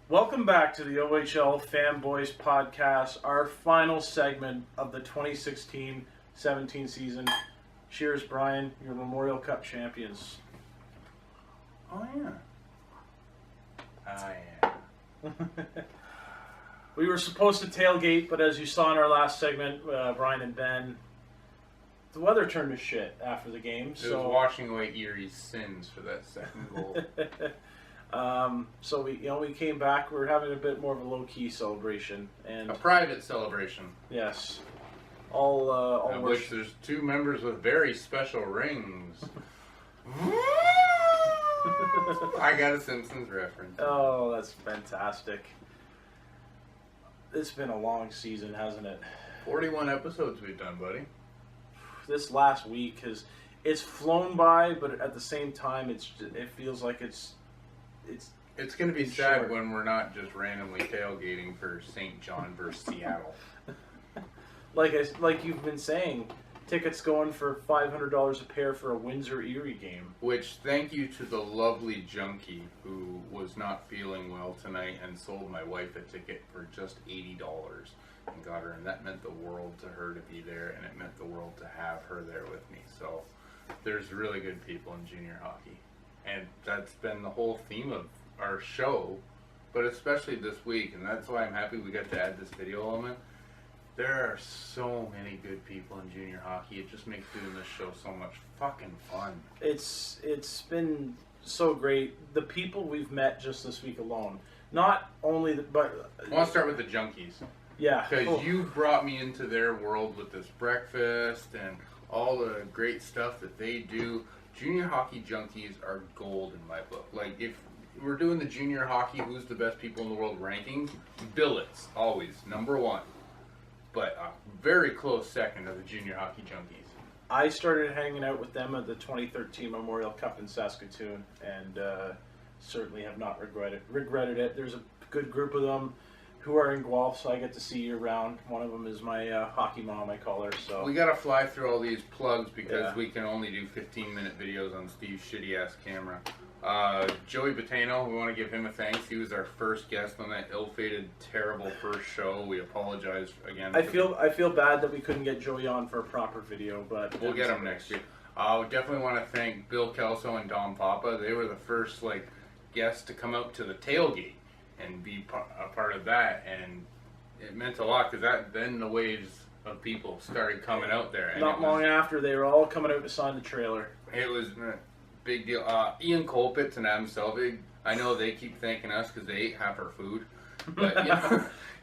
Welcome back to the OHL Fanboys Podcast, our final segment of the 2016-17 season. Cheers, Brian, your Memorial Cup champions. Oh, yeah. We were supposed to tailgate, but as you saw in our last segment, Brian and Ben, the weather turned to shit after the game. It was washing away Erie's sins for that second goal. So we came back. We were having a bit more of a low-key celebration, and a private celebration. Yes, all which there's two members with very special rings. I got a Simpsons reference. Oh, that's fantastic. It's been a long season, hasn't it? 41 episodes we've done, buddy. This last week it's flown by, but at the same time, it feels like it's going to be sad when we're not just randomly tailgating for St. John versus Seattle. like you've been saying, tickets going for $500 a pair for a Windsor-Erie game. Which, thank you to the lovely junkie who was not feeling well tonight and sold my wife a ticket for just $80 and got her, and that meant the world to her to be there, and it meant the world to have her there with me. So there's really good people in junior hockey. And that's been the whole theme of our show, but especially this week, and that's why I'm happy we got to add this video element. There are so many good people in junior hockey. It just makes doing this show so much fucking fun. It's been so great. The people we've met just this week alone. Not only but I want to start with the junkies. Yeah. Because you brought me into their world with this breakfast and all the great stuff that they do. Junior hockey junkies are gold in my book. Like, if we're doing the junior hockey, who's the best people in the world rankings, Billets, always, number one. But a very close second are the junior hockey junkies. I started hanging out with them at the 2013 Memorial Cup in Saskatoon, and certainly have not regretted it. There's a good group of them who are in Guelph, so I get to see year-round. One of them is my hockey mom, I call her. So we got to fly through all these plugs because we can only do 15-minute videos on Steve's shitty-ass camera. Joey Bottano, we want to give him a thanks. He was our first guest on that ill-fated, terrible first show. We apologize again. I feel bad that we couldn't get Joey on for a proper video, but we'll get him next week. We definitely want to thank Bill Kelso and Dom Papa. They were the first guests to come out to the tailgate and be a part of that, and it meant a lot because then the waves of people started coming out there. And not long after, they were all coming out to sign the trailer. It was a big deal. Ian Colpitz and Adam Selvig, I know they keep thanking us because they ate half our food, but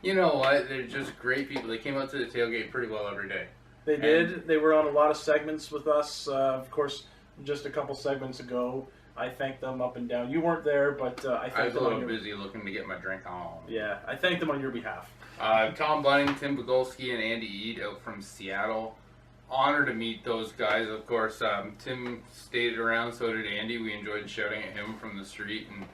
you know what? They're just great people. They came out to the tailgate pretty well every day. They did. They were on a lot of segments with us. Of course, just a couple segments ago, I thanked them up and down. You weren't there, but I thanked them. I was a little busy looking to get my drink on. Yeah, I thanked them on your behalf. Tom Bunning, Tim Bogolski, and Andy Eade out from Seattle. Honor to meet those guys. Of course, Tim stayed around, so did Andy. We enjoyed shouting at him from the street and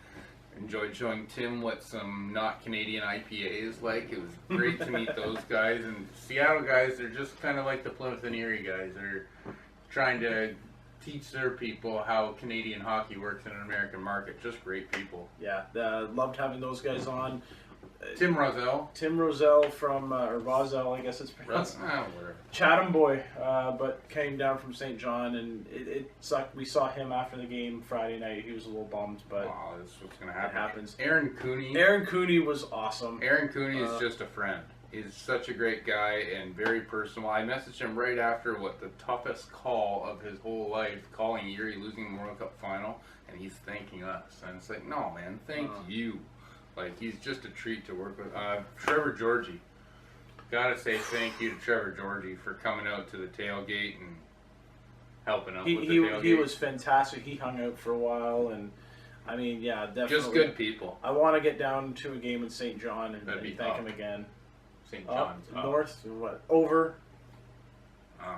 enjoyed showing Tim what some not Canadian IPA is like. It was great to meet those guys. And Seattle guys, they're just kind of like the Plymouth and Erie guys. They're trying to teach their people how Canadian hockey works in an American market. Just great people. Yeah, loved having those guys on. Tim Rosell from, or Rosell, I guess it's pronounced. Whatever. Chatham boy, but came down from St. John, and it sucked. We saw him after the game Friday night. He was a little bummed, but this is what's going to happen. It happens. Aaron Cooney. Aaron Cooney was awesome. Aaron Cooney is just a friend. He's such a great guy and very personal. I messaged him right after the toughest call of his whole life, calling Erie losing the World Cup final, and he's thanking us. And it's like, no, man, thank you. He's just a treat to work with. Trevor Georgie. Gotta say thank you to Trevor Georgie for coming out to the tailgate and helping out with the tailgate. He was fantastic. He hung out for a while, and I mean, yeah, definitely. Just good people. I want to get down to a game in St. John and thank him again. St. John's. North, what? Over.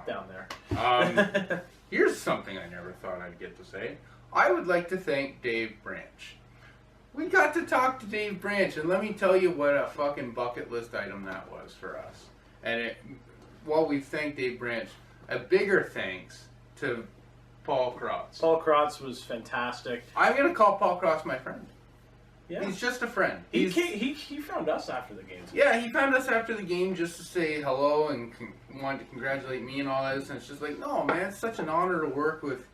Down there. Here's something I never thought I'd get to say. I would like to thank Dave Branch. We got to talk to Dave Branch, and let me tell you what a fucking bucket list item that was for us. And while we thank Dave Branch, a bigger thanks to Paul Krotz. Paul Krotz was fantastic. I'm going to call Paul Krotz my friend. Yeah. He's just a friend. He found us after the game. Yeah, he found us after the game just to say hello and wanted to congratulate me and all this. And it's just like, no, man, it's such an honor to work with.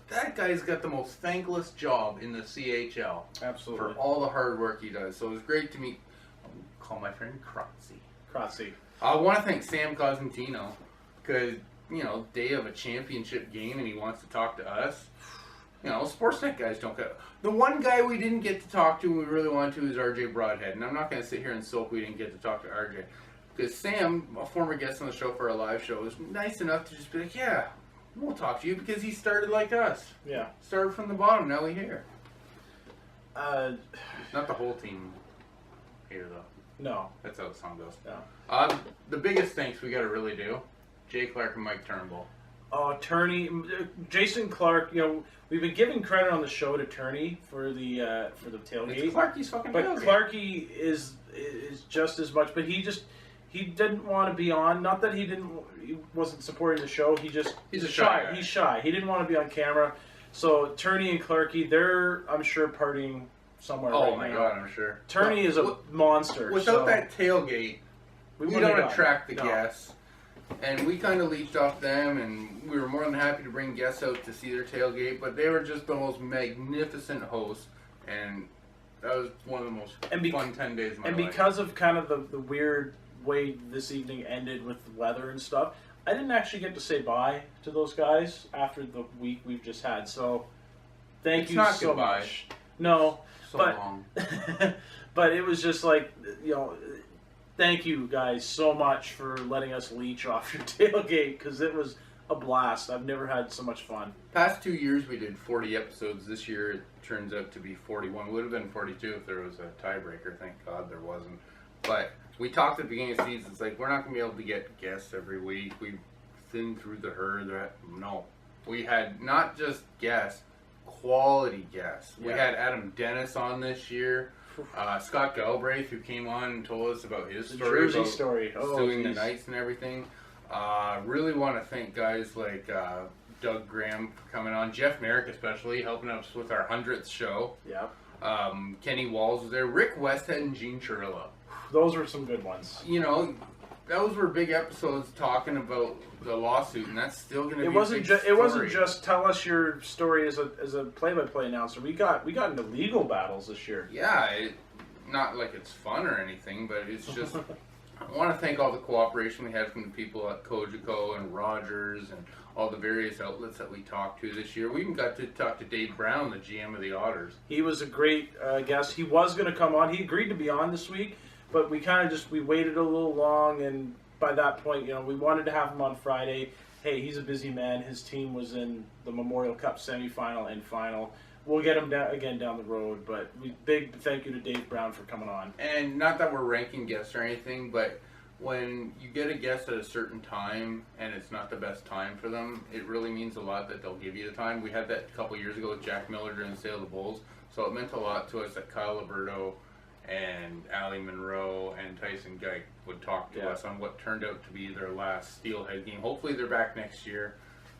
That guy's got the most thankless job in the CHL. Absolutely. For all the hard work he does. So it was great to meet. I'll call my friend Kratzy. I want to thank Sam Cosentino because, day of a championship game and he wants to talk to us. Sportsnet guys don't get. The one guy we didn't get to talk to and we really wanted to is RJ Broadhead. And I'm not going to sit here and sulk we didn't get to talk to RJ. Because Sam, a former guest on the show for our live show, was nice enough to just be like, yeah, we'll talk to you because he started like us. Yeah. Started from the bottom, now we're here. Not the whole team here, though. No. That's how the song goes. No. The biggest thanks we got to really do, Jay Clark and Mike Turnbull. Oh, Turney, Jason Clark. We've been giving credit on the show to Turney for the tailgate. It's Clarky's fucking but tailgate. Clarky is just as much. But he didn't want to be on. Not that he wasn't supporting the show. He's a shy guy. He's shy. He didn't want to be on camera. So Turney and Clarky, they're I'm sure partying somewhere. Oh my God, I'm sure. Turney is a monster. Without that tailgate, we don't attract the guests. And we kind of leached off them, and we were more than happy to bring guests out to see their tailgate, but they were just the most magnificent hosts, and that was one of the most fun 10 days of my life. And because of kind of the weird way this evening ended with the weather and stuff, I didn't actually get to say bye to those guys after the week we've just had, so thank you so much. No, long. But it was just like, thank you guys so much for letting us leech off your tailgate because it was a blast. I've never had so much fun. Past 2 years we did 40 episodes. This year it turns out to be 41. Would have been 42 if there was a tiebreaker. Thank God there wasn't. But we talked at the beginning of the season. It's like we're not going to be able to get guests every week. We thinned through the herd. No. We had not just guests, quality guests. Yeah. We had Adam Dennis on this year. Scott Galbraith, who came on and told us about his story, suing the Knights and everything. Really want to thank guys like Doug Graham for coming on, Jeff Merrick especially, helping us with our 100th show. Yeah. Kenny Walls was there, Rick Westhead and Gene Chirillo. Those were some good ones. Those were big episodes talking about the lawsuit, and that's still going to be. It wasn't just tell us your story as a play-by-play announcer. We got into legal battles this year. Yeah, not like it's fun or anything, but it's just. I want to thank all the cooperation we had from the people at Cogeco and Rogers and all the various outlets that we talked to this year. We even got to talk to Dave Brown, the GM of the Otters. He was a great guest. He was going to come on. He agreed to be on this week. But we kind of we waited a little long, and by that point, we wanted to have him on Friday. Hey, he's a busy man. His team was in the Memorial Cup semifinal and final. We'll get him again down the road, but big thank you to Dave Brown for coming on. And not that we're ranking guests or anything, but when you get a guest at a certain time and it's not the best time for them, it really means a lot that they'll give you the time. We had that a couple years ago with Jack Miller during the Sale of the Bulls, so it meant a lot to us that Kyle Liberto and Allie Monroe and Tyson Geik would talk to us on what turned out to be their last Steelhead game. Hopefully they're back next year.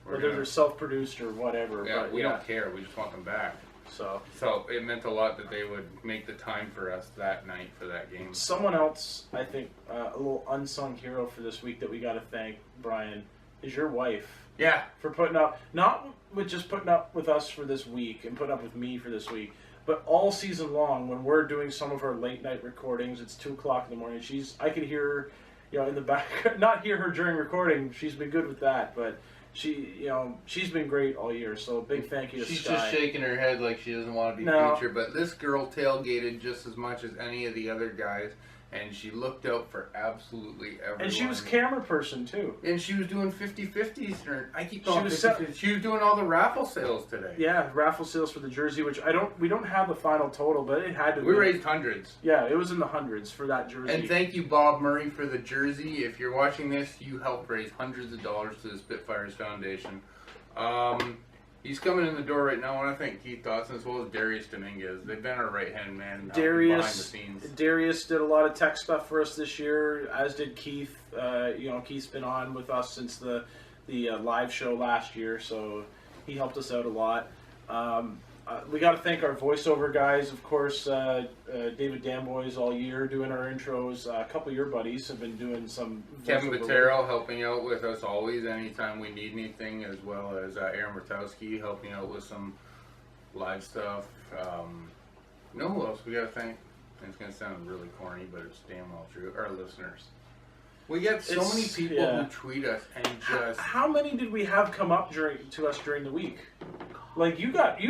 Whether they're self-produced or whatever. Yeah, but we don't care. We just want them back. So it meant a lot that they would make the time for us that night for that game. Someone else, I think, a little unsung hero for this week that we got to thank, Brian, is your wife. Yeah. For putting up, not with just putting up with us for this week and putting up with me for this week, but all season long, when we're doing some of our late night recordings, it's 2:00 in the morning. I can hear her, in the back. Not hear her during recording. She's been good with that, but she's been great all year. So big thank you to She's Sky. just shaking her head like she doesn't want to be featured. But this girl tailgated just as much as any of the other guys. And she looked out for absolutely everyone. And she was camera person, too. And she was doing 50-50s. I keep calling 50-50s. She was doing all the raffle sales today. Yeah, raffle sales for the jersey, which we don't have the final total, but it had to be. We raised hundreds. Yeah, it was in the hundreds for that jersey. And thank you, Bob Murray, for the jersey. If you're watching this, you helped raise hundreds of dollars to the Spitfires Foundation. He's coming in the door right now. I want to thank Keith Dawson as well as Darius Dominguez. They've been our right-hand man behind the scenes. Darius did a lot of tech stuff for us this year, as did Keith. Keith's been on with us since the live show last year, so he helped us out a lot. We got to thank our voiceover guys, of course. David Damboy's all year doing our intros. A couple of your buddies have been doing some. Kevin Batero helping out with us always, anytime we need anything, as well as Aaron Murtowski helping out with some live stuff. No, who else we got to thank? It's going to sound really corny, but it's damn well true. Our listeners. We get so many people who tweet us and just. How many did we have come up to us during the week? Like you got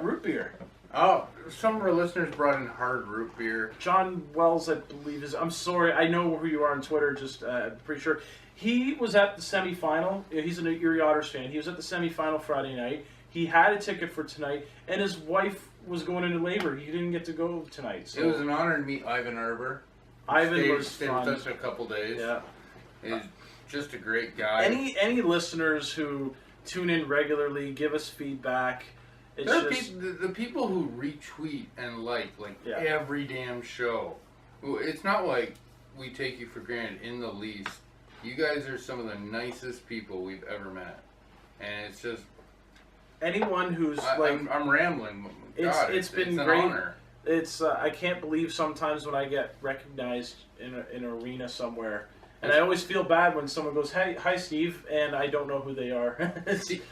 root beer. Oh, some of our listeners brought in hard root beer. John Wells, I believe is. I'm sorry, I know who you are on Twitter. Just pretty sure he was at the semifinal. He's an Erie Otters fan. He was at the semifinal Friday night. He had a ticket for tonight, and his wife was going into labor. He didn't get to go tonight. So. It was an honor to meet Ivan Erber. Ivan was fun. Stayed with us a couple days. Yeah, he's just a great guy. Any listeners who tune in regularly, give us feedback. It's the people who retweet and like every damn show. It's not like we take you for granted in the least. You guys are some of the nicest people we've ever met, and it's just anyone who's I'm rambling. God, it's been an great. Honor. It's I can't believe sometimes when I get recognized in an arena somewhere. And I always feel bad when someone goes, "Hey, hi, Steve," and I don't know who they are.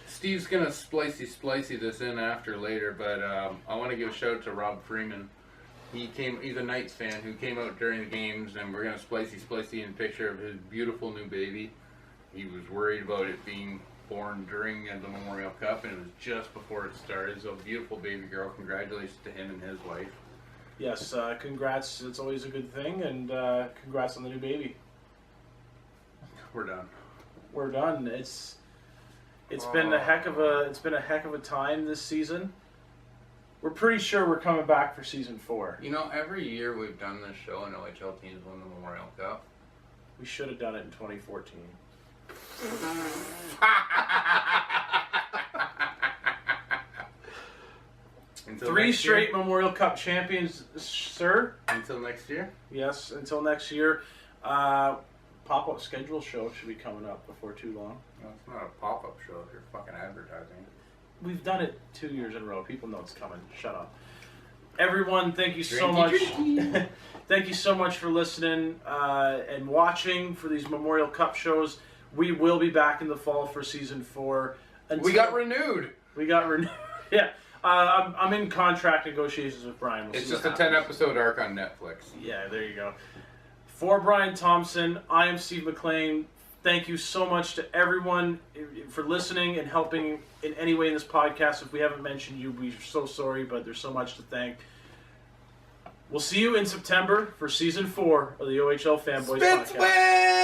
Steve's gonna splicey this in after later, but I want to give a shout out to Rob Freeman. He's a Knights fan who came out during the games, and we're gonna splicey in a picture of his beautiful new baby. He was worried about it being born during the Memorial Cup, and it was just before it started. So beautiful baby girl. Congratulations to him and his wife. Yes, congrats. It's always a good thing, and congrats on the new baby. We're done. It's been a heck of a time this season. We're pretty sure we're coming back for season 4. You know, every year we've done this show and OHL teams win the Memorial Cup. We should have done it in 2014. Three straight Memorial Cup champions, sir. Until next year? Yes, until next year. Pop-up schedule show should be coming up before too long. No, it's not a pop-up show if you're fucking advertising. We've done it 2 years in a row. People know it's coming. Shut up. Everyone, thank you so much. Thank you so much for listening and watching for these Memorial Cup shows. We will be back in the fall for season 4. We got renewed. Yeah. I'm in contract negotiations with Brian. It's just a 10-episode arc on Netflix. Yeah, there you go. For Brian Thompson, I am Steve McLean. Thank you so much to everyone for listening and helping in any way in this podcast. If we haven't mentioned you, we're so sorry, but there's so much to thank. We'll see you in September for Season 4 of the OHL Fanboys Podcast.